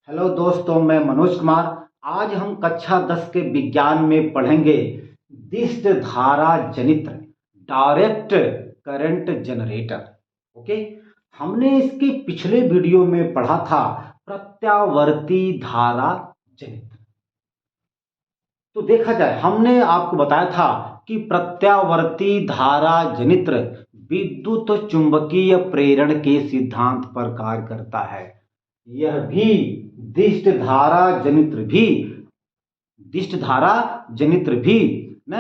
Hello दोस्तों, मैं मनोज कुमार। आज हम कक्षा 10 के विज्ञान में पढ़ेंगे दिष्ट धारा जनित्र, डायरेक्ट करंट जनरेटर। ओके। हमने इसके पिछले वीडियो में पढ़ा था प्रत्यावर्ती धारा जनित्र। तो देखा जाए, हमने आपको बताया था कि प्रत्यावर्ती धारा जनित्र विद्युत चुंबकीय प्रेरण के सिद्धांत पर कार्य करता है। यह भी दिष्ट धारा जनित्र भी दिष्ट धारा जनित्र भी न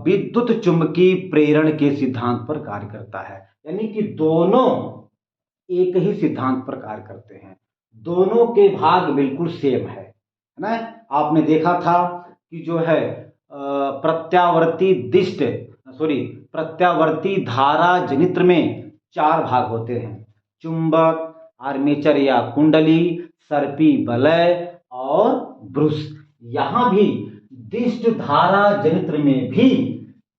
विद्युत चुंबकीय प्रेरण के सिद्धांत पर कार्य करता है। यानी कि दोनों एक ही सिद्धांत पर कार्य करते हैं। दोनों के भाग बिल्कुल सेम है ना। आपने देखा था कि जो है प्रत्यावर्ती प्रत्यावर्ती धारा जनित्र में चार भाग होते हैं: चुंबक, आर्मेचर या कुंडली, सर्पी वलय और ब्रुश। यहां भी दिष्ट धारा जनित्र में भी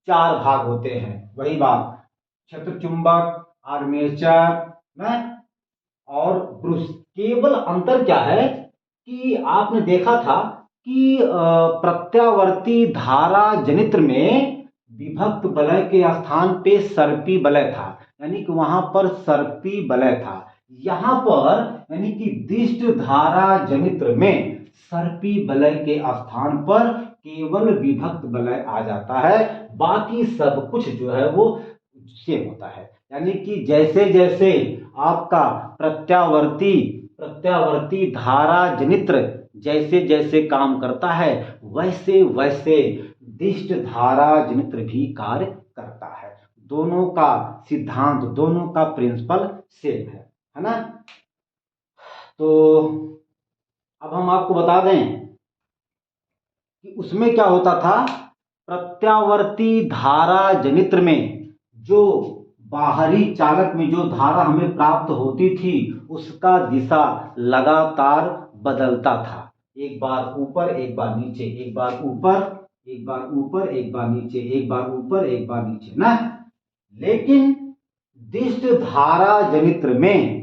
चार भाग होते हैं। वही बात, क्षेत्र चुंबक, आर्मेचर और ब्रुश। केवल अंतर क्या है कि आपने देखा था कि प्रत्यावर्ती धारा जनित्र में विभक्त वलय के स्थान पे सर्पी वलय था, यानी कि वहां पर सर्पी वलय था। यहां पर यानी कि दिष्ट धारा जनित्र में सर्पी वलय के स्थान पर केवल विभक्त वलय आ जाता है। बाकी सब कुछ जो है वो सेम होता है। यानी कि जैसे जैसे आपका प्रत्यावर्ती धारा जनित्र जैसे जैसे काम करता है, वैसे वैसे दिष्ट धारा जनित्र भी कार्य करता है। दोनों का सिद्धांत, दोनों का प्रिंसिपल सेम है ना। तो अब हम आपको बता दें कि उसमें क्या होता था। प्रत्यावर्ती धारा जनित्र में जो बाहरी चालक में जो धारा हमें प्राप्त होती थी, उसका दिशा लगातार बदलता था। एक बार ऊपर, एक बार नीचे, एक बार ऊपर, एक बार ऊपर, एक बार नीचे, एक बार ऊपर, एक बार नीचे ना। लेकिन दिष्ट धारा जनित्र में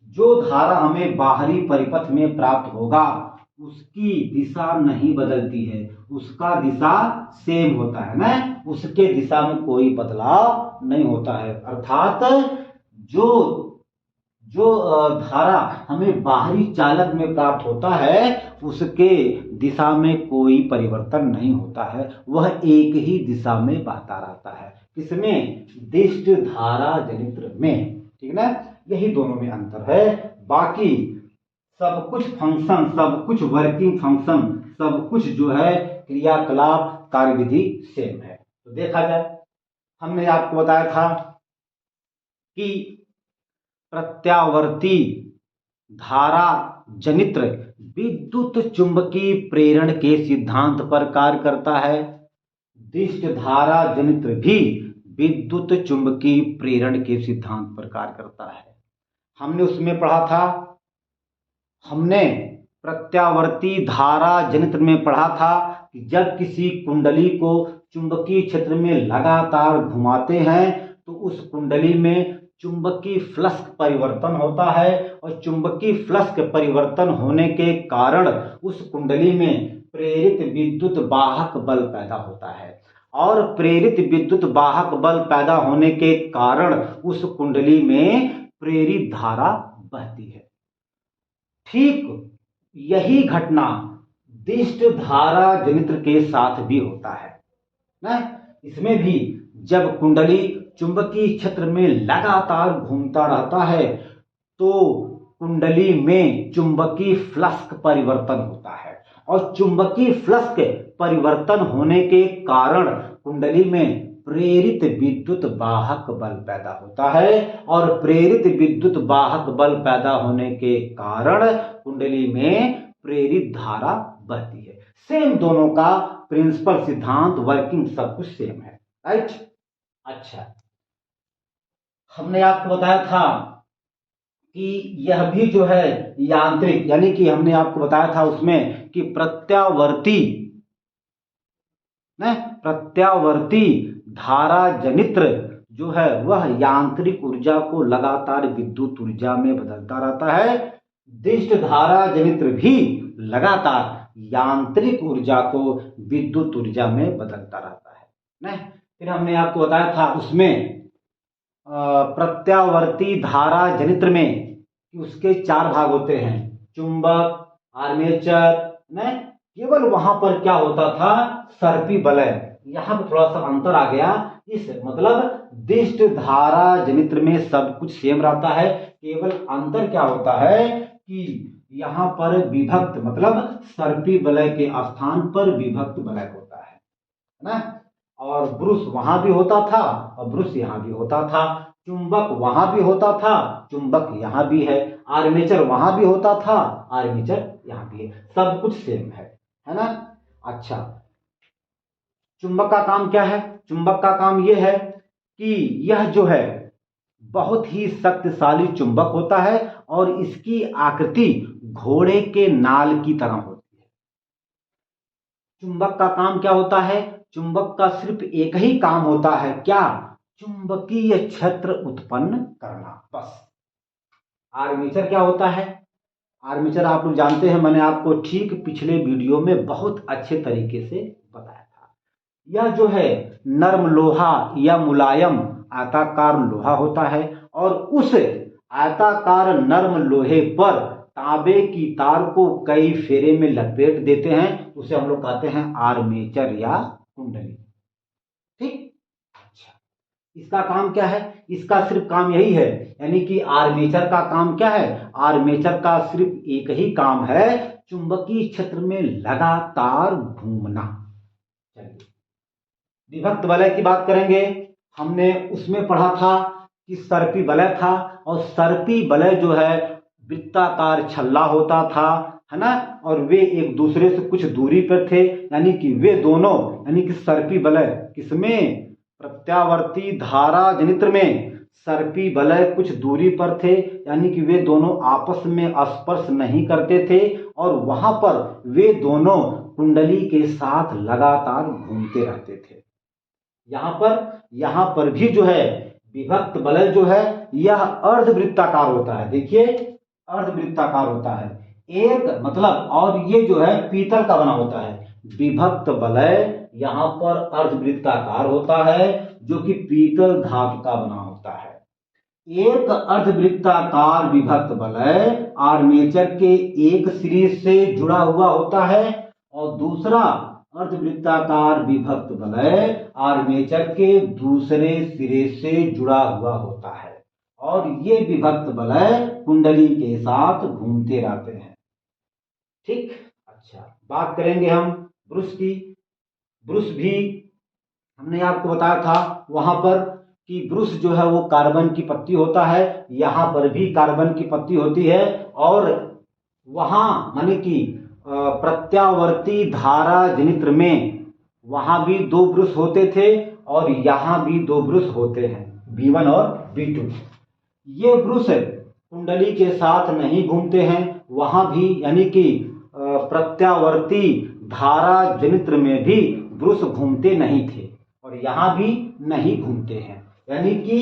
जो धारा हमें बाहरी परिपथ में प्राप्त होगा, उसकी दिशा नहीं बदलती है, उसका दिशा सेम होता है ना। उसके दिशा में कोई बदलाव नहीं होता है। अर्थात जो जो धारा हमें बाहरी चालक में प्राप्त होता है, उसके दिशा में कोई परिवर्तन नहीं होता है। वह एक ही दिशा में बहता रहता है। किसमें? दिष्ट धारा जनित्र में। ठीक ना। यही दोनों में अंतर है। बाकी सब कुछ फंक्शन, सब कुछ वर्किंग फंक्शन, सब कुछ जो है क्रियाकलाप, कार्यविधि सेम है। तो देखा जाए, हमने आपको बताया था कि प्रत्यावर्ती धारा जनित्र विद्युत चुंबकीय प्रेरण के सिद्धांत पर कार्य करता है। दिष्ट धारा जनित्र भी विद्युत चुंबकीय प्रेरण के सिद्धांत पर कार्य करता है। हमने उसमें पढ़ा था, हमने प्रत्यावर्ती धारा जनित्र में पढ़ा था कि जब किसी कुंडली को चुंबकीय क्षेत्र में लगातार घुमाते हैं तो उस कुंडली में चुंबकीय फ्लक्स परिवर्तन होता है, और चुंबकीय फ्लक्स परिवर्तन होने के कारण उस कुंडली में प्रेरित विद्युत वाहक बल पैदा होता है, और प्रेरित विद्युत वाहक बल पैदा होने के कारण उस कुंडली में प्रेरित धारा बहती है। ठीक यही घटना दिष्ट धारा जनित्र के साथ भी होता है ना। इसमें भी जब कुंडली चुंबकीय क्षेत्र में लगातार घूमता रहता है तो कुंडली में चुंबकीय फ्लक्स परिवर्तन होता है, और चुंबकीय फ्लक्स परिवर्तन होने के कारण कुंडली में प्रेरित विद्युत वाहक बल पैदा होता है, और प्रेरित विद्युत वाहक बल पैदा होने के कारण कुंडली में प्रेरित धारा बहती है। सेम दोनों का प्रिंसिपल, सिद्धांत, वर्किंग सब कुछ सेम है। राइट। अच्छा, हमने आपको बताया था कि यह भी जो है यांत्रिक, यानी कि हमने आपको बताया था उसमें कि प्रत्यावर्ती धारा जनित्र जो है वह यांत्रिक ऊर्जा को लगातार विद्युत ऊर्जा में बदलता रहता है। दिष्ट धारा जनित्र भी लगातार यांत्रिक ऊर्जा को विद्युत ऊर्जा में बदलता रहता है ना। फिर हमने आपको बताया था उसमें प्रत्यावर्ती धारा जनित्र में कि उसके 4 भाग होते हैं, चुंबक, आर्मेचर ना। केवल वहां पर क्या होता था, सर्पी वलय, यहां पर थोड़ा सा अंतर आ गया। इस मतलब दिष्ट धारा जनित्र में सब कुछ सेम रहता है, केवल अंतर क्या होता है कि यहाँ पर विभक्त मतलब सर्पी वलय के स्थान पर विभक्त वलय होता है ना। और ब्रुश वहां भी होता था और ब्रुश यहाँ भी होता था, चुंबक वहां भी होता था, चुंबक यहाँ भी है, आर्मेचर वहां भी होता था, आर्मेचर यहाँ भी है, सब कुछ सेम है ना। अच्छा, चुंबक का काम क्या है? चुंबक का काम यह है कि यह जो है बहुत ही शक्तिशाली चुंबक होता है और इसकी आकृति घोड़े के नाल की तरह होती है। चुंबक का काम क्या होता है? चुंबक का सिर्फ एक ही काम होता है, क्या? चुंबकीय क्षेत्र उत्पन्न करना, बस। आर्मेचर क्या होता है? आर्मेचर आप लोग जानते हैं, मैंने आपको ठीक पिछले वीडियो में बहुत अच्छे तरीके से बताया था। यह जो है नर्म लोहा या मुलायम आयताकार लोहा होता है और उस आयताकार नर्म लोहे पर तांबे की तार को कई फेरे में लपेट देते हैं, उसे हम लोग कहते हैं आर्मेचर या कुंडली। ठीक, अच्छा, इसका काम क्या है? इसका सिर्फ काम यही है, यानी कि आर्मेचर का काम क्या है? आर्मेचर का सिर्फ एक ही काम है, चुंबकीय क्षेत्र में लगातार घूमना। चलिए, विभक्त वलय की बात करेंगे। हमने उसमें पढ़ा था कि सर्पी वलय था और सर्पी वलय जो है वृत्ताकार छल्ला होता था, है ना, और वे एक दूसरे से कुछ दूरी पर थे, यानी कि वे दोनों, यानी कि सर्पी वलय किसमें? प्रत्यावर्ती धारा जनित्र में सर्पी वलय कुछ दूरी पर थे, यानी कि वे दोनों आपस में स्पर्श नहीं करते थे और वहां पर वे दोनों कुंडली के साथ लगातार घूमते रहते थे। यहां पर भी जो है विभक्त वलय जो है यह अर्धवृत्ताकार होता है। देखिए, अर्धवृत्ताकार होता है एक मतलब, और ये जो है पीतल का बना होता है। विभक्त वलय यहां पर अर्धवृत्ताकार होता है जो कि पीतल धातु का बना होता है। एक अर्धवृत्ताकार विभक्त वलय आर्मेचर के एक सिरे से जुड़ा हुआ होता है और दूसरा अर्धवृत्ताकार विभक्त वलय आर्मेचर के दूसरे सिरे से जुड़ा हुआ होता है और ये विभक्त वलय कुंडली के साथ घूमते रहते हैं। ठीक, अच्छा, बात करेंगे हम ब्रुश की। ब्रुश भी हमने आपको बताया था वहां पर कि ब्रुश जो है वो कार्बन की पत्ती होता है, यहां पर भी कार्बन की पत्ती होती है और वहां माने कि प्रत्यावर्ती धारा जनित्र में वहां भी 2 ब्रुश होते थे और यहां भी 2 ब्रुश होते हैं, B1 और B2। ये ब्रुश कुंडली के साथ नहीं घूमते हैं वहां भी, यानी कि प्रत्यावर्ती धारा जनित्र में भी ब्रुश घूमते नहीं थे और यहां भी नहीं घूमते हैं, यानी कि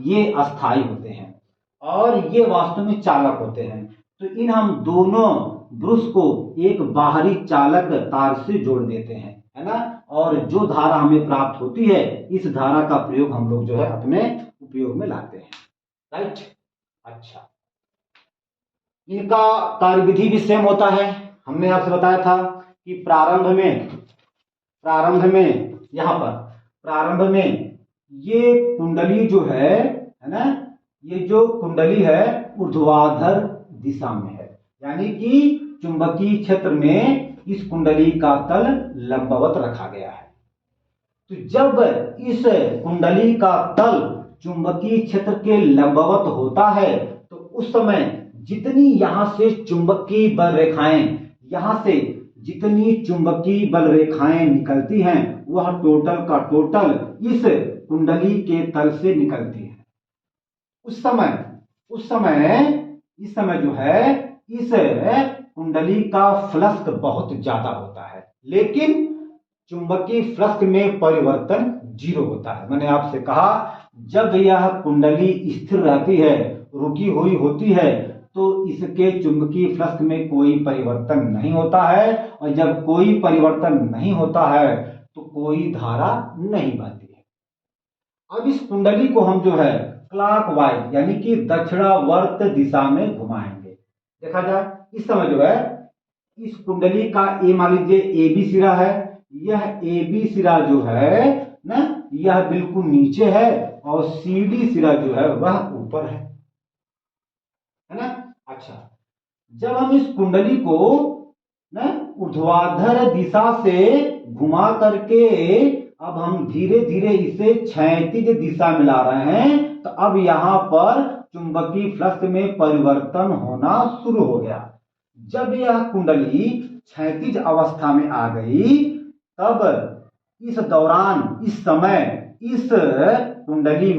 ये अस्थाई होते हैं और ये वास्तव में चालक होते हैं। तो इन हम दोनों ब्रुश को एक बाहरी चालक तार से जोड़ देते हैं, है ना, और जो धारा हमें प्राप्त होती है इस धारा का प्रयोग हम लोग जो है अपने उपयोग में लाते हैं। राइट, अच्छा, इनका कार्यविधि भी सेम होता है। हमने आपसे बताया था कि प्रारंभ में यहां पर प्रारंभ में ये कुंडली जो है ना, ये जो कुंडली है ऊर्ध्वाधर दिशा में है, यानी कि चुंबकीय क्षेत्र में इस कुंडली का तल लंबवत रखा गया है। तो जब इस कुंडली का तल चुंबकीय क्षेत्र के लंबवत होता है तो उस समय जितनी यहां से चुंबकीय बल रेखाएं, यहां से जितनी चुंबकीय बल रेखाएं निकलती हैं वह टोटल का टोटल इस कुंडली के तल से निकलती है। इस समय जो है इस कुंडली का फ्लक्स बहुत ज्यादा होता है, लेकिन चुंबकीय फ्लक्स में परिवर्तन 0 होता है। मैंने आपसे कहा जब यह कुंडली स्थिर रहती है, रुकी हुई होती है, तो इसके चुंबकीय फ्लक्स में कोई परिवर्तन नहीं होता है, और जब कोई परिवर्तन नहीं होता है तो कोई धारा नहीं बहती है। अब इस कुंडली को हम जो है क्लॉकवाइज यानी कि दक्षिणावर्त दिशा में घुमाएंगे। देखा जाए इस समय जो है इस कुंडली का मान लीजिए ए बी सिरा है, यह ए बी सिरा जो है ना यह बिल्कुल नीचे है, और सी डी सिरा जो है वह ऊपर है ना। अच्छा, जब हम इस कुंडली को ना ऊर्ध्वाधर दिशा से घुमा करके अब हम धीरे धीरे इसे क्षैतिज दिशा में ला रहे हैं, तो अब यहां पर चुंबकीय फ्लक्स में परिवर्तन होना शुरू हो गया। जब यह कुंडली क्षैतिज अवस्था में आ गई, तब इस दौरान इस समय इस कुंडली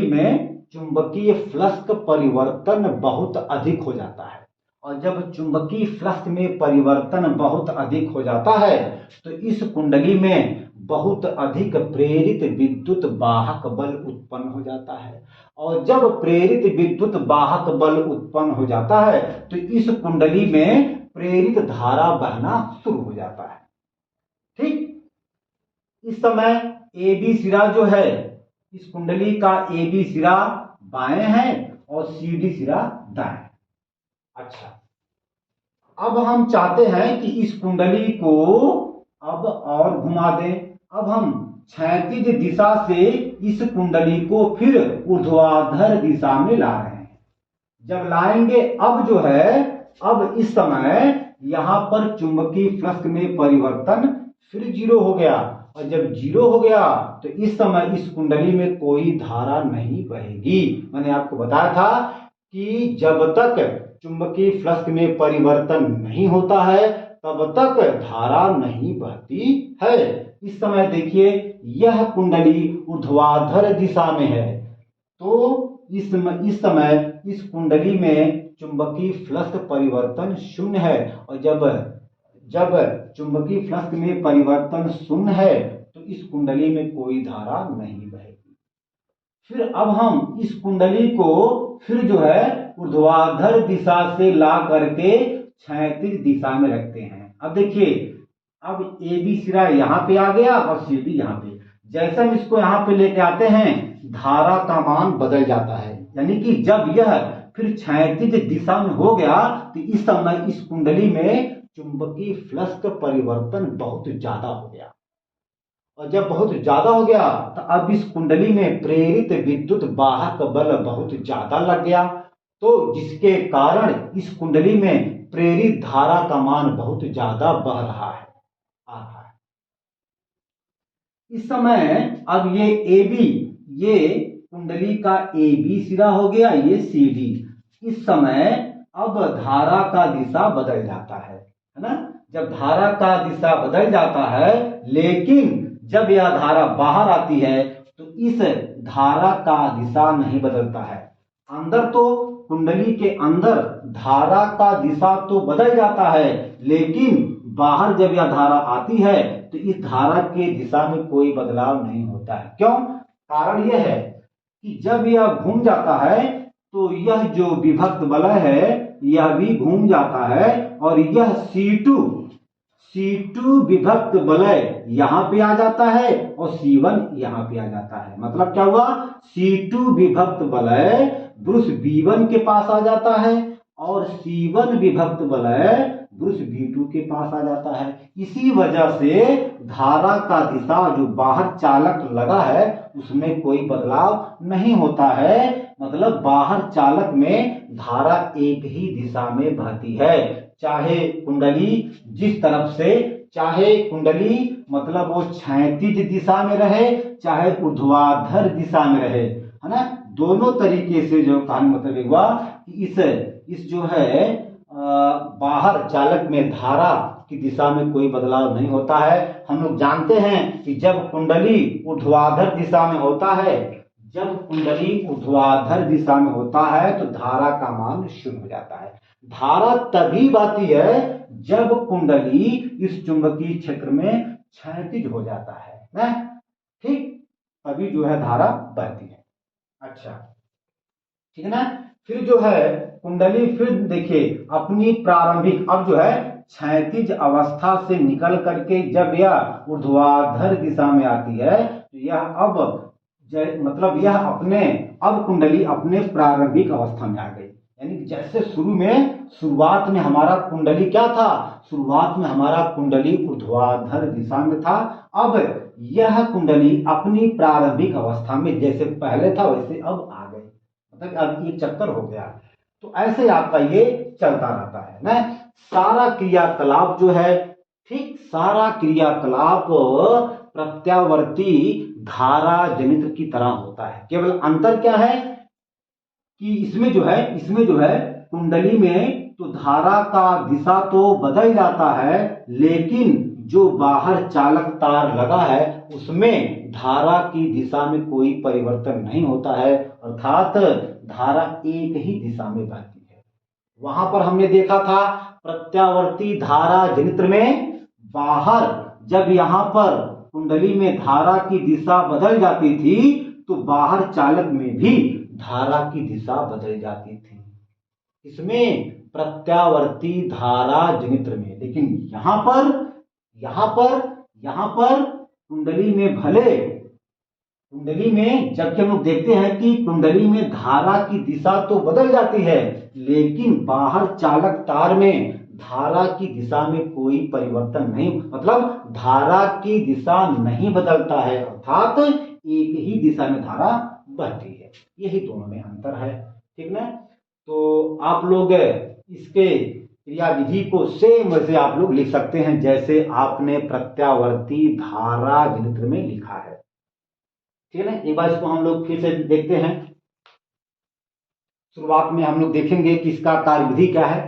में चुंबकीय फ्लक्स परिवर्तन बहुत अधिक हो जाता है। और जब चुंबकीय फ्लक्स में परिवर्तन बहुत अधिक हो जाता है तो इस कुंडली में बहुत अधिक प्रेरित विद्युत वाहक बल उत्पन्न हो जाता है, और जब प्रेरित विद्युत वाहक बल उत्पन्न हो जाता है तो इस कुंडली में प्रेरित धारा बहना शुरू हो जाता है। ठीक, इस समय ए बी सिरा जो है इस कुंडली का ए बी सिरा बाएं है और सी डी सिरा दाएं। अच्छा, अब हम चाहते हैं कि इस कुंडली को अब और घुमा दें। अब हम क्षैतिज दिशा से इस कुंडली को फिर ऊर्ध्वाधर दिशा में ला रहे हैं। जब लाएंगे अब जो है अब इस समय यहां पर चुंबकीय फ्लक्स में परिवर्तन फिर 0 हो गया, और जब 0 हो गया तो इस समय इस कुंडली में कोई धारा नहीं बहेगी। मैंने आपको बताया था कि जब तक चुंबकीय फ्लक्स में परिवर्तन नहीं होता है तब तक धारा नहीं बहती है। इस समय देखिए यह कुंडली ऊर्ध्वाधर दिशा में है, तो इस समय इस कुंडली में चुंबकीय फ्लक्स परिवर्तन 0 है, और जब चुंबकीय फ्लक्स में परिवर्तन 0 है तो इस कुंडली में कोई धारा नहीं बहेगी। फिर अब हम इस कुंडली को फिर जो है ऊर्ध्वाधर दिशा से ला करके क्षैतिज दिशा में रखते हैं। अब देखिए अब ए बी सिरा यहाँ पे आ गया और सी डी यहाँ पे। जैसे हम इसको यहाँ पे लेके आते हैं धारा का मान बदल जाता है, यानी कि जब यह फिर क्षैतिज दिशा में हो गया तो इस समय इस कुंडली में चुंबकीय फ्लक्स का परिवर्तन बहुत ज्यादा हो गया, और जब बहुत ज्यादा हो गया तो अब इस कुंडली में प्रेरित विद्युत वाहक बल बहुत ज्यादा लग गया, तो जिसके कारण इस कुंडली में प्रेरित धारा का मान बहुत ज्यादा बह रहा है, आ रहा है। इस समय अब ये कुंडली का ए बी सिरा हो गया, ये सी डी। इस समय अब धारा का दिशा बदल जाता है ना। जब धारा का दिशा बदल जाता है, लेकिन जब यह धारा बाहर आती है तो इस धारा का दिशा नहीं बदलता है। अंदर तो कुंडली के अंदर धारा का दिशा तो बदल जाता है, लेकिन बाहर जब यह धारा आती है तो इस धारा के दिशा में कोई बदलाव नहीं होता है। क्यों? कारण यह है कि जब यह घूम जाता है तो यह जो विभक्त वलय है यह भी घूम जाता है, और यह C2 विभक्त वलय यहाँ पे आ जाता है और C1 यहाँ पे आ जाता है। मतलब क्या हुआ? C2 विभक्त वलय ब्रुश B1 के पास आ जाता है और C1 विभक्त वलय ब्रुश B2 के पास आ जाता है। इसी वजह से धारा का दिशा जो बाहर चालक लगा है उसमें कोई बदलाव नहीं होता है। मतलब बाहर चालक में धारा एक ही दिशा में बहती है, चाहे कुंडली जिस तरफ से, चाहे कुंडली मतलब वो क्षैतिज दिशा में रहे चाहे ऊर्ध्वाधर दिशा में रहे, है ना। दोनों तरीके से जो कहने मतलब हुआ कि इस जो है बाहर चालक में धारा की दिशा में कोई बदलाव नहीं होता है। हम लोग जानते हैं कि जब कुंडली ऊर्ध्वाधर दिशा में होता है, तो धारा का मान 0 हो जाता है। धारा तभी बहती है जब कुंडली इस चुंबकीय क्षेत्र में क्षैतिज हो जाता है ना, ठीक, तभी जो है धारा बहती है। अच्छा, ठीक है ना। फिर जो है कुंडली फिर देखिए अपनी प्रारंभिक, अब जो है क्षैतिज अवस्था से निकल करके जब यह ऊर्ध्वाधर दिशा में आती है तो यह अब मतलब यह अपने, अब कुंडली अपने प्रारंभिक अवस्था में आ गई। यानी कि जैसे शुरुआत में हमारा कुंडली क्या था, शुरुआत में हमारा कुंडली ऊर्ध्वाधर दिशा में था। अब यह कुंडली अपनी प्रारंभिक अवस्था में जैसे पहले था वैसे अब आ गई, मतलब अब ये चक्कर हो गया। तो ऐसे आपका ये चलता रहता है ना, सारा क्रियाकलाप जो है, ठीक सारा क्रियाकलाप प्रत्यावर्ती धारा जनित्र की तरह होता है। केवल अंतर क्या है कि इसमें जो है कुंडली में तो धारा का दिशा तो बदल जाता है, लेकिन जो बाहर चालक तार लगा है उसमें धारा की दिशा में कोई परिवर्तन नहीं होता है, अर्थात धारा एक ही दिशा में बहती है। वहां पर हमने देखा था प्रत्यावर्ती धारा जनित्र में बाहर जब यहां पर कुंडली में धारा की दिशा बदल जाती थी तो बाहर चालक में भी धारा की दिशा बदल जाती थी, इसमें प्रत्यावर्ती धारा जनित्र में। लेकिन यहां पर कुंडली में भले, कुंडली में जबकि हम लोग देखते हैं कि कुंडली में धारा की दिशा तो बदल जाती है, लेकिन बाहर चालक तार में धारा की दिशा में कोई परिवर्तन नहीं, मतलब धारा की दिशा नहीं बदलता है, अर्थात एक ही दिशा में धारा बहती है। यही दोनों में अंतर है, ठीक ना। तो आप लोग इसके क्रिया विधि को सेम वैसे आप लोग लिख सकते हैं जैसे आपने प्रत्यावर्ती धारा जनित्र में लिखा है, ठीक है ना। एक बार इसको हम लोग फिर से देखते हैं। शुरुआत में हम लोग देखेंगे कि इसका कार्य विधि क्या है।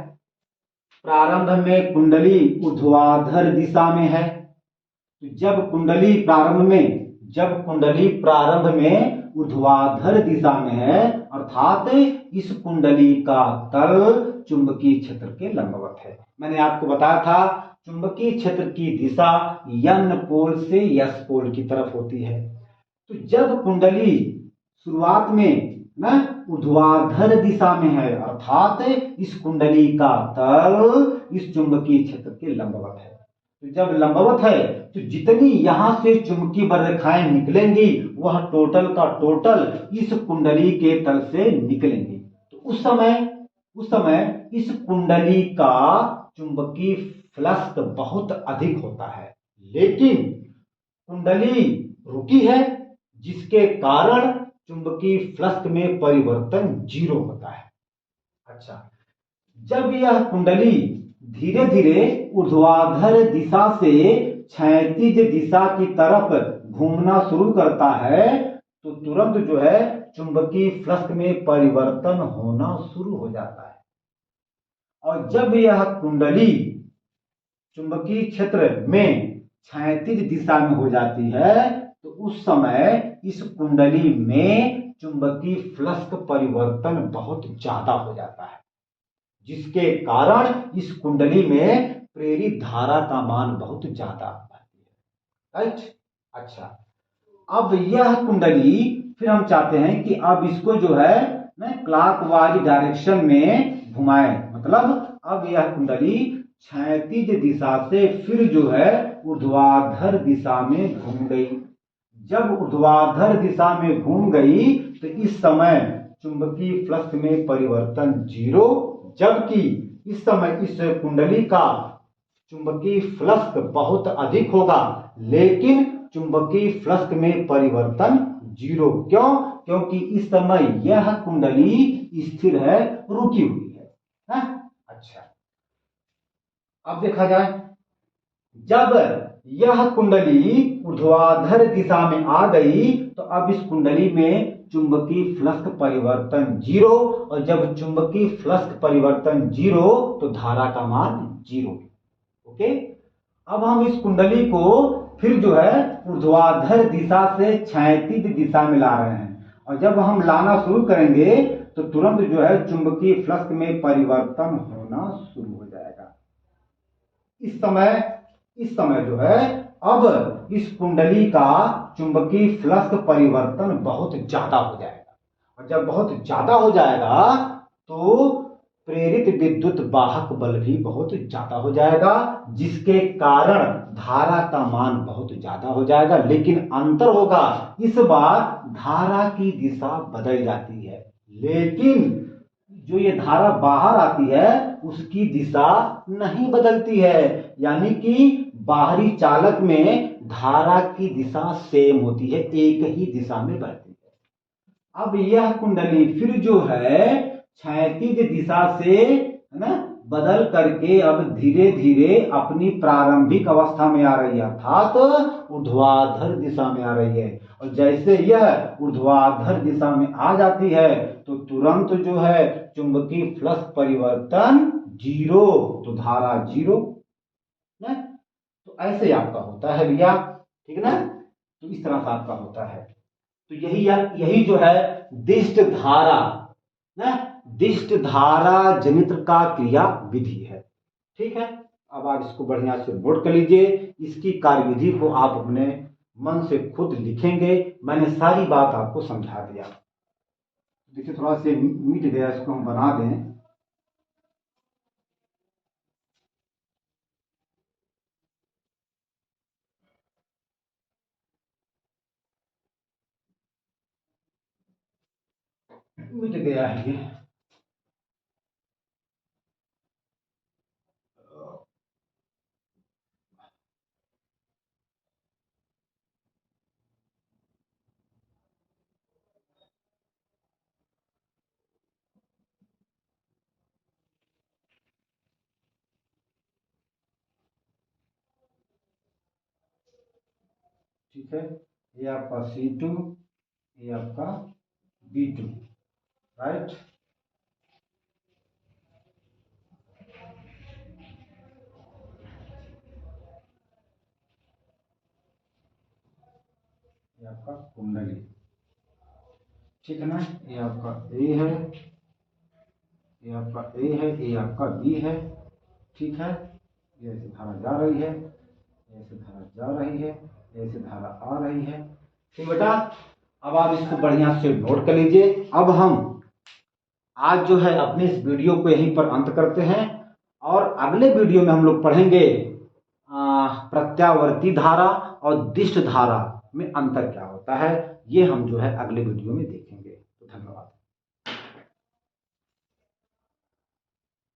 प्रारंभ में कुंडली ऊर्ध्वाधर दिशा में है, तो जब कुंडली प्रारंभ में ऊर्ध्वाधर दिशा में है, अर्थात इस कुंडली का तल चुंबकीय क्षेत्र के लंबवत है। मैंने आपको बताया था चुंबकीय क्षेत्र की दिशा n पोल से s पोल की तरफ होती है। तो जब कुंडली शुरुआत में ना ऊर्ध्वाधर दिशा में है, अर्थात इस कुंडली का तल इस चुंबकीय क्षेत्र के लंबवत है। तो जब लंबवत है तो जितनी यहां से चुंबकीय बररेखाएं निकलेंगी वह टोटल का टोटल इस कुंडली के तल से निकलेंगी। तो उस समय इस कुंडली का चुंबकीय फ्लक्स बहुत अधिक होता है, लेकिन कुंडली रुकी है जिसके कारण चुंबकीय फ्लक्स में परिवर्तन 0 होता है। अच्छा, जब यह कुंडली धीरे धीरे ऊर्ध्वाधर दिशा से क्षैतिज दिशा की तरफ घूमना शुरू करता है तो तुरंत जो है चुंबकीय फ्लक्स में परिवर्तन होना शुरू हो जाता है। और जब यह कुंडली चुंबकीय क्षेत्र में क्षैतिज दिशा में हो जाती है तो उस समय इस कुंडली में चुंबकीय फ्लक्स परिवर्तन बहुत ज्यादा हो जाता है, जिसके कारण इस कुंडली में प्रेरित धारा का मान बहुत ज्यादा आता है। राइट। अच्छा, अब यह कुंडली फिर हम चाहते हैं कि अब इसको जो है ना क्लॉकवाइज डायरेक्शन में घुमाएं, मतलब अब यह कुंडली क्षैतिज दिशा से फिर जो है ऊर्ध्वाधर दिशा में घूम गई। जब ऊर्ध्वाधर दिशा में घूम गई तो इस समय चुंबकीय फ्लक्स में परिवर्तन 0, जबकि इस समय इस कुंडली का चुंबकीय फ्लक्स बहुत अधिक होगा, लेकिन चुंबकीय फ्लक्स में परिवर्तन 0। क्यों? क्योंकि इस समय यह कुंडली स्थिर है, रुकी हुई है। अच्छा, अब देखा जाए, जब यह कुंडली ऊर्ध्वाधर दिशा में आ गई तो अब इस कुंडली में चुंबकीय फ्लक्स परिवर्तन 0, और जब चुंबकीय फ्लक्स परिवर्तन 0 तो धारा का मान 0। ओके, अब हम इस कुंडली को फिर जो है ऊर्ध्वाधर दिशा से क्षैतिज दिशा में ला रहे हैं, और जब हम लाना शुरू करेंगे तो तुरंत जो है चुंबकीय फ्लक्स में परिवर्तन होना शुरू हो जाएगा। इस समय जो है अब इस कुंडली का चुंबकीय फ्लक्स परिवर्तन बहुत ज्यादा हो जाएगा, और जब बहुत ज्यादा हो जाएगा तो प्रेरित विद्युत वाहक बल भी बहुत ज्यादा हो जाएगा, जिसके कारण धारा का मान बहुत ज्यादा हो जाएगा। लेकिन अंतर होगा, इस बार धारा की दिशा बदल जाती है, लेकिन जो ये धारा बाहर आती है उसकी दिशा नहीं बदलती है। यानी कि बाहरी चालक में धारा की दिशा सेम होती है, एक ही दिशा में बहती है। अब यह कुंडली फिर जो है क्षैतिज दिशा से, है ना, बदल करके अब धीरे धीरे अपनी प्रारंभिक अवस्था में आ रही है, अर्थात ऊर्ध्वाधर दिशा में आ रही है। और जैसे यह ऊर्ध्वाधर दिशा में आ जाती है तो तुरंत जो है चुंबकीय फ्लक्स परिवर्तन जीरो, तो धारा जीरो ना। तो ऐसे आपका होता है भैया, ठीक है ना। तो इस तरह से आपका होता है। तो यही जो है दिष्ट धारा ना, दिष्ट धारा जनित्र का क्रिया विधि है। ठीक है, अब आप इसको बढ़िया से नोट कर लीजिए। इसकी कार्यविधि को आप अपने मन से खुद लिखेंगे। मैंने सारी बात आपको समझा दिया। देखिए थोड़ा से मिट गया, इसको हम बना दें। मिट गया है ये। ठीक है, ये आपका C2, ये आपका B2, राइट। ये आपका कुंडली, ठीक है ना। ये आपका ए है, ये आपका ए है, ये आपका बी है, ठीक है। ये ऐसे धारा जा रही है, ऐसे धारा जा रही है, ऐसे धारा आ रही है। ठीक बेटा, अब आप इसको बढ़िया से नोट कर लीजिए। अब हम आज जो है अपने इस वीडियो को यहीं पर अंत करते हैं, और अगले वीडियो में हम लोग पढ़ेंगे प्रत्यावर्ती धारा और दिष्ट धारा में अंतर क्या होता है। ये हम जो है अगले वीडियो में देखेंगे। तो धन्यवाद।